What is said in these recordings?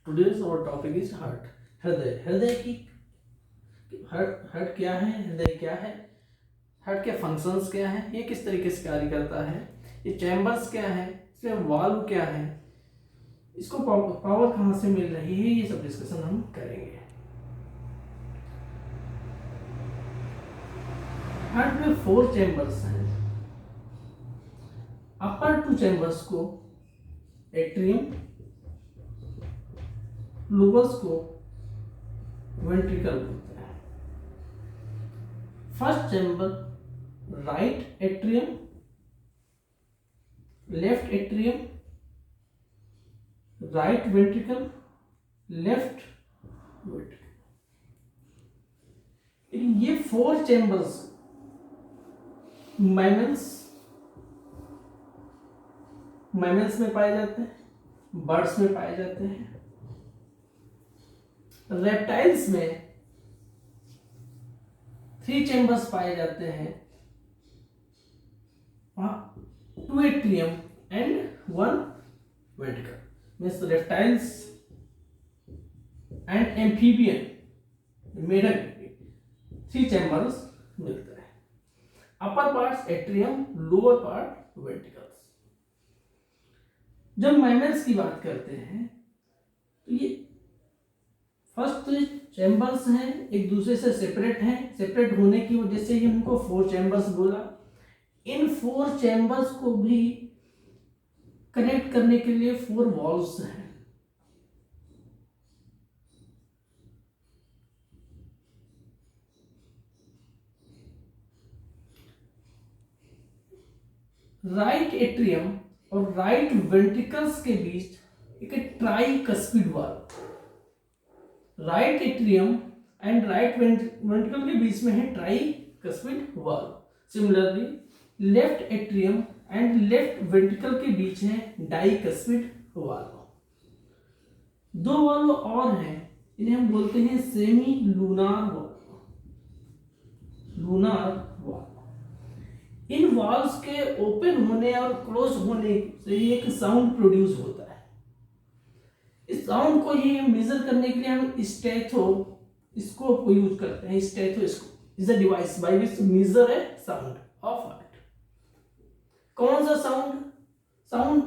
Today's our topic is heart. हृदय हृदय की हार्ट क्या है, हृदय क्या है, हार्ट के फंक्शंस क्या है, ये किस तरीके से कार्य करता है, ये चैम्बर्स क्या है, इसमें वाल्व क्या है, इसको पावर कहाँ से मिल रही है, ये सब डिस्कशन हम करेंगे। हार्ट में 4 चैम्बर्स हैं। अपर 2 चैम्बर्स को एट्रियम, लोअर्स को वेंट्रिकल बोलते हैं। First chamber right atrium, left atrium, right ventricle, left ventricle. ये 4 चैम्बर्स मैमल्स में पाए जाते हैं, बर्ड्स में पाए जाते हैं, रेप्टाइल्स में 3 चैम्बर्स पाए जाते हैं, 2 atrium and 1 ventricle. Means reptiles and amphibian मेढक 3 चैम्बर्स मिलते हैं। Upper part atrium, lower part ventricles. जब मैमल्स की बात करते हैं तो ये फर्स्ट चैम्बर्स हैं, एक दूसरे से सेपरेट हैं। सेपरेट होने की वजह से ही उनको 4 चैम्बर्स बोला। इन 4 चैम्बर्स को भी कनेक्ट करने के लिए 4 वॉल्व्स हैं। राइट एट्रियम और राइट वेंट्रिकल्स के बीच एक tricuspid valve, right atrium and right ventricle के बीच में है tricuspid valve. Similarly left atrium and left ventricle के बीच है डाइकस्पिड वाल्व। 2 वाल्व और हैं, इन्हें हम बोलते हैं semi lunar valve, lunar valve. इन वाल्व्स के ओपन होने और क्लोज होने से एक साउंड प्रोड्यूस होता है। इस साउंड को ही मेजर करने के लिए हम स्टेथोस्कोप को यूज करते हैं। Stethoscope is a device by which measure a sound of heart. कौन सा साउंड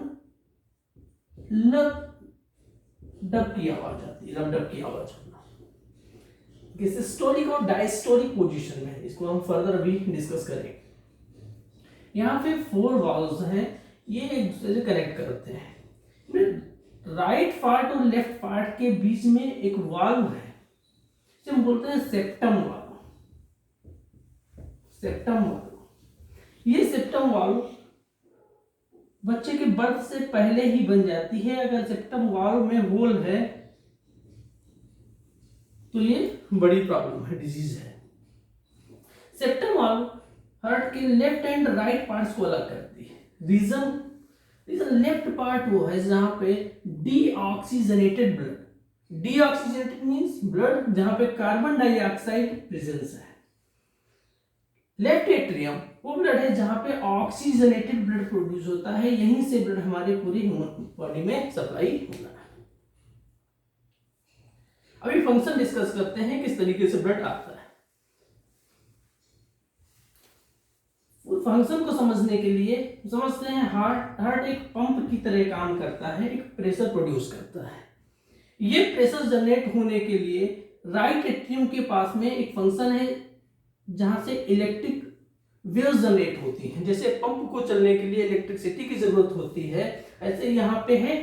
लब डब की आवाज आती है, लब डब की आवाज होना। सिस्टोलिक और डायस्टोलिक पोजीशन में, इसको हम फर्दर भी डिस्कस करेंगे। यहाँ पे 4 वाल्व्स हैं, ये एक दूसरे से कनेक्ट करते हैं। राइट पार्ट और लेफ्ट पार्ट के बीच में एक वाल्व है, जिसे हम बोलते हैं सेप्टम वाल्व। सेप्टम वाल्व, ये सेप्टम वाल्व बच्चे के बर्थ से पहले ही बन जाती है। अगर सेप्टम वाल्व में होल है तो ये बड़ी प्रॉब्लम है, डिजीज है। सेप्टम वाल्व हार्ट के लेफ्ट एंड राइट पार्ट्स को अलग करती है। रीजन लेफ्ट पार्ट वो है जहां पे deoxygenated blood, deoxygenated means blood जहां पे कार्बन डाइऑक्साइड प्रेजेंस है। लेफ्ट एट्रियम वो ब्लड है जहां पे ऑक्सीजनेटेड ब्लड प्रोड्यूस होता है, यहीं से ब्लड हमारे पूरी बॉडी में सप्लाई होना है। अभी फंक्शन डिस्कस करते हैं, किस तरीके से ब्लड आता है। फंक्शन को समझने के लिए समझते हैं हार्ट एक पंप की तरह काम करता है, एक प्रेशर प्रोड्यूस करता है। ये प्रेशर जनरेट होने के लिए राइट एट्रियम के पास में एक फंक्शन है जहां से इलेक्ट्रिक वेव्स जनरेट होती हैं। जैसे पंप को चलने के लिए इलेक्ट्रिसिटी की जरूरत होती है, ऐसे यहाँ पे है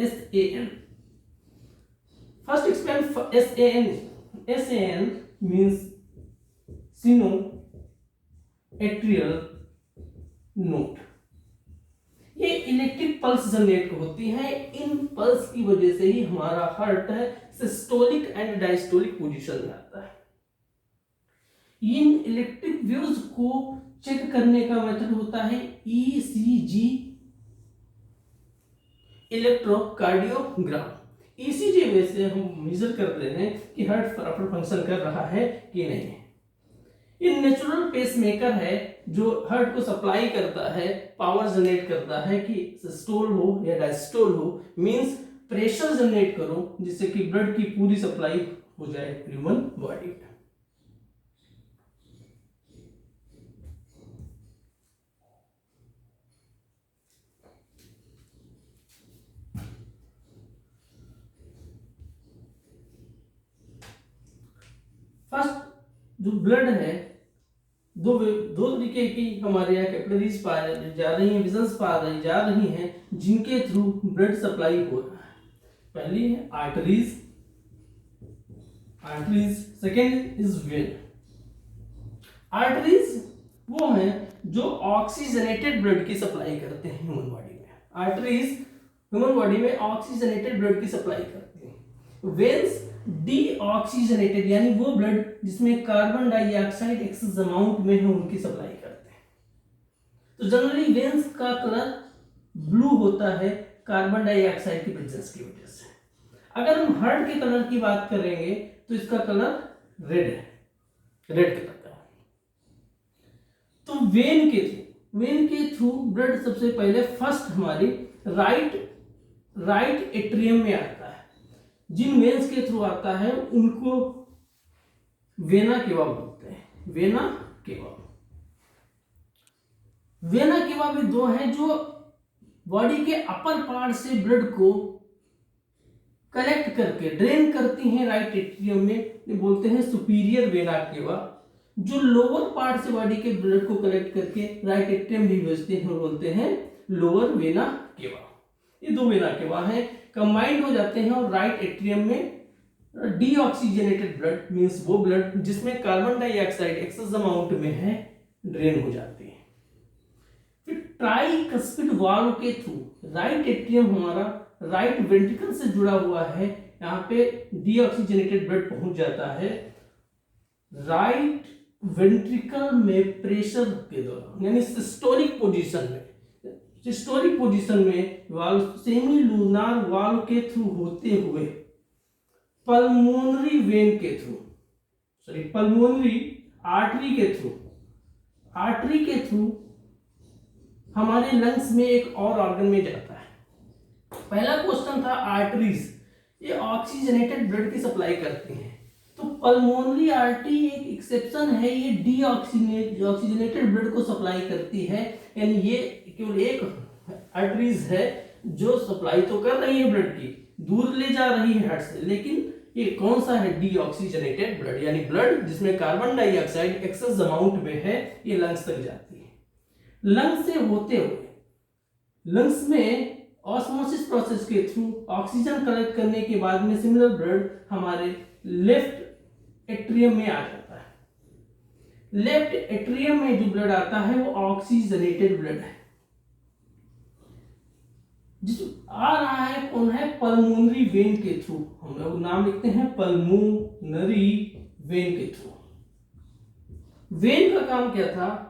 SAN। First explain SAN means sino atrial node. ये इलेक्ट्रिक पल्स जनरेट होती है। इन पल्स की वजह से ही हमारा हार्ट है सिस्टोलिक एंड डायस्टोलिक पोजीशन में आता है। इन इलेक्ट्रिक वेव्स को चेक करने का मेथड होता है ECG, इलेक्ट्रोकार्डियोग्राम। ECG में से हम मेजर करते हैं कि हार्ट प्रॉपर फंक्शन कर रहा है कि नहीं। ये नेचुरल पेसमेकर है जो हार्ट को सप्लाई करता है, पावर जनरेट करता है कि सिस्टोल हो या डायस्टोल हो। मींस प्रेशर जनरेट करो जिससे कि ब्लड की पूरी सप्लाई हो जाए ह्यूमन बॉडी में। फर्स्ट जो ब्लड है, दो तरीके की हमारे यहाँ कैपिलरीज पाई जा रही हैं, विजन्स पाई जा रही हैं जिनके थ्रू ब्लड सप्लाई हो रहा है। पहली है arteries, second is when. Arteries वो हैं जो ऑक्सीजनेटेड ब्लड की सप्लाई करते हैं ह्यूमन बॉडी में। आर्टरीज ह्यूमन बॉडी में ऑक्सीजनेटेड ब्लड की सप्लाई करते हैं। वेन्स डीऑक्सीजनेटेड यानी वो ब्लड जिसमें कार्बन डाइऑक्साइड एक्सेस अमाउंट में है उनकी सप्लाई करते हैं। तो जनरली वेन्स का कलर ब्लू होता है कार्बन डाइऑक्साइड की प्रेजेंस की वजह से। अगर हम हार्ट के कलर की बात करेंगे तो इसका कलर रेड है, रेड कलर का। तो वेन के थ्रू ब्लड सबसे पहले फर्स्ट हमारी राइट एट्रियम में आता है। जिन वेन्स के थ्रू आता है उनको वेना केवा बोलते हैं। वेना केवा भी दो हैं जो बॉडी के अपर पार्ट से ब्लड को कलेक्ट करके ड्रेन करती हैं राइट एट्रियम में, ये बोलते हैं सुपीरियर वेना केवा। जो लोअर पार्ट से बॉडी के ब्लड को कलेक्ट करके राइट एट्रियम भी भेजते हैं, बोलते हैं लोअर वेना केवा। ये दो वेना केवा हैं, कंबाइंड हो जाते हैं और राइट एट्रियम में डीऑक्सीजनेटेड ब्लड मींस वो ब्लड जिसमें कार्बन डाइऑक्साइड एक्सेस अमाउंट में है ड्रेन हो जाती है। फिर ट्राइकस्पिड वाल्व के थ्रू राइट एट्रियम हमारा राइट वेंट्रिकल से जुड़ा हुआ है, यहाँ पे डीऑक्सीजनेटेड ब्लड पहुंच जाता है। राइट वेंट्रिकल में प्रेशर के दौरान यानी सिस्टोलिक पोजीशन में वाल्व सेमी लूनार वाल्व के थ्रू होते हुए पल्मोनरी वेन के थ्रू पल्मोनरी आर्टरी के थ्रू हमारे लंग्स में एक और ऑर्गन में जाता है। पहला क्वेश्चन था आर्टरीज, ये ऑक्सीजनेटेड ब्लड की सप्लाई करती हैं। तो पल्मोनरी आर्टरी एक एक्सेप्शन है, ये डीऑक्सीजनेटेड ब्लड को सप्लाई करती है। यानी ये केवल एक आर्टरीज है जो सप्लाई तो कर रही है ब्लड की, दूर ले जा रही है हार्ट से, लेकिन ये कौन सा है? डीऑक्सीजनेटेड ब्लड, यानी ब्लड जिसमें कार्बन डाइऑक्साइड एक्सेस अमाउंट में है, ये लंग्स तक जाती है। लंग्स से होते हुए लंग्स में ऑस्मोसिस प्रोसेस के थ्रू ऑक्सीजन कलेक्ट करने के बाद में सिमिलर ब्लड हमारे लेफ्ट एट्रियम में आ जाता है। लेफ्ट एट्रियम में जो ब्लड आता है वो ऑक्सीजनेटेड ब्लड है। जिस आ रहा है कौन है? पल्मोनरी वेन के थ्रू, हम लोग नाम लिखते हैं पल्मोनरी वेन के थ्रू। वेन का काम क्या था?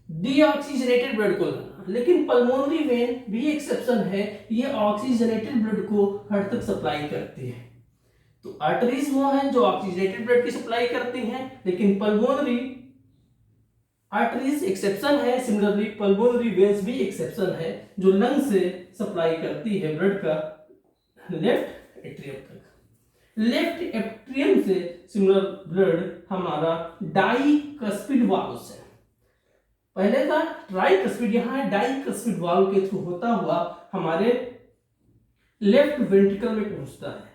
डीऑक्सीजनेटेड ब्लड को लाना, लेकिन पल्मोनरी वेन भी एक्सेप्शन है, ये ऑक्सीजनेटेड ब्लड को हार्ट तक सप्लाई करती है। तो आर्टरीज वो हैं जो ऑक्सीजनेटेड ब्लड की सप्लाई करती हैं, लेकिन पल्मोनरी आर्टरीज एक्सेप्शन है। सिमिलरली पल्मोनरी वेन्स भी एक्सेप्शन है जो लंग से सप्लाई करती है ब्लड का लेफ्ट एट्रियम तक। लेफ्ट एट्रियम से सिमिलर ब्लड हमारा डाइकस्पिड वाल्व से, पहले था ट्राइकस्पिड, यहाँ है डाइकस्पिड वाल्व के थ्रू होता हुआ हमारे लेफ्ट वेंट्रिकल में पहुंचता है।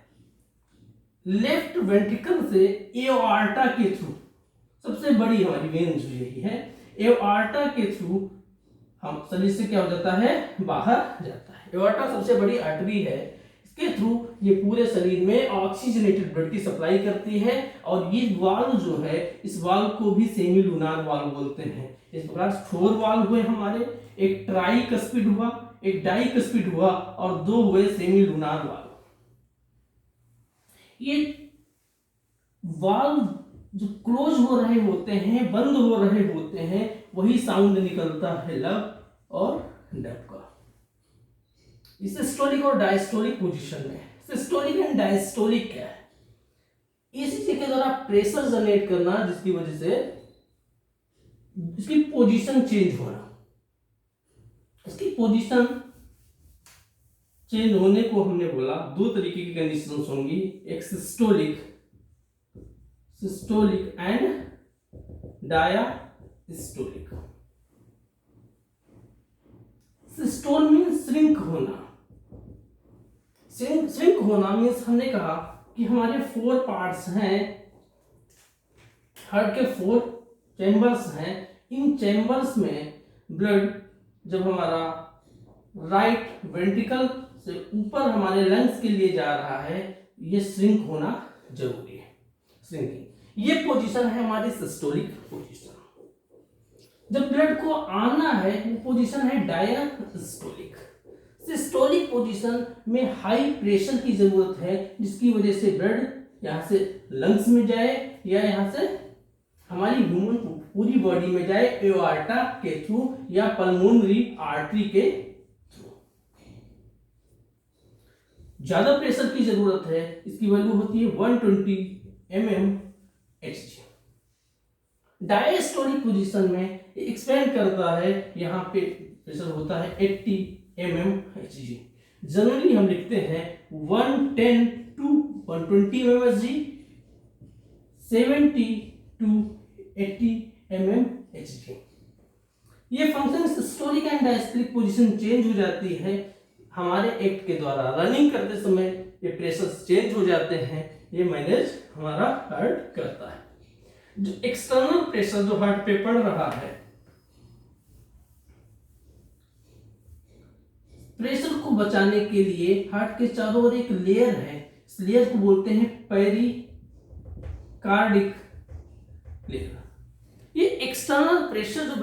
लेफ्ट वेंट्रिकल से एओर्टा के थ्रू, सबसे बड़ी हमारी वेन जो यही है, एओर्टा के थ्रू हम शरीर से क्या हो जाता है? बाहर जाता है। एओर्टा सबसे बड़ी आर्टरी है, इसके थ्रू ये पूरे शरीर में ऑक्सीजनेटेड ब्लड की सप्लाई करती है। और ये वाल्व जो है, इस वाल्व को भी सेमी लूनार वाल्व बोलते हैं। इस प्रकार 4 वाल्व हुए हमारे, एक ट्राइकस्पिड हुआ, एक डाइकस्पिड हुआ और 2 हुए सेमी लूनार वाल्व। ये वाल्व जो क्लोज हो रहे होते हैं, बंद हो रहे होते हैं, वही साउंड निकलता है लब और डब का। इस सिस्टोलिक और डायस्टोलिक पोजीशन में, सिस्टोलिक एंड डायस्टोलिक क्या है? इसी के द्वारा प्रेशर जनरेट करना, जिसकी वजह से इसकी पोजीशन चेंज होना। इसकी पोजीशन चेंज होने को हमने बोला दो तरीके की कंडीशंस होंगी, एक systolic and diastolic. Systole means shrink होना। श्रिंक होना मीन्स हमने कहा कि हमारे 4 पार्ट्स हैं, हार्ट के 4 चैम्बर्स हैं। इन चैम्बर्स में ब्लड जब हमारा राइट वेंट्रिकल से ऊपर हमारे लंग्स के लिए जा रहा है, ये श्रिंक होना जरूरी है। श्रिंकिंग, ये पोजीशन है हमारी सिस्टोलिक पोजीशन। जब ब्लड को आना है वो पोजीशन है डायस्टोलिक। सिस्टोलिक पोजीशन में हाई प्रेशर की जरूरत है, जिसकी वजह से ब्लड यहाँ से लंग्स में जाए या यहाँ से हमारी ह्यूमन पूरी बॉडी में जाए, एओर्टा के थ्रू या पल्मोनरी आर्टरी के थ्रू। ज्यादा प्रेशर की जरूरत है, इसकी वैल्यू होती है 120 mmHg। डायस्टोलिक पोजीशन में एक्सपेंड करता है, यहाँ पे प्रेशर होता है 80 mmHg। जनरली हम लिखते हैं 110 to 120 mmHg, 70 to 80 mmHg। ये function systolic and diastolic position change हो जाती है हमारे एक्ट के द्वारा। रनिंग करते समय ये प्रेशर चेंज हो जाते हैं, ये मैनेज हमारा हार्ट करता है। जो एक्सटर्नल प्रेशर जो हार्ट पे पड़ रहा है, प्रेशर को बचाने के लिए हार्ट के चारों ओर एक लेयर है, इस लेयर को बोलते हैं पेरिकार्डिक लेयर। ये एक्सटर्नल प्रेशर जो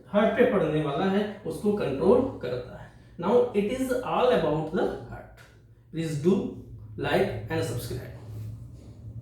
हार्ट पे पड़ने वाला है उसको कंट्रोल करता है। Now it is all about the heart. Please do like and subscribe.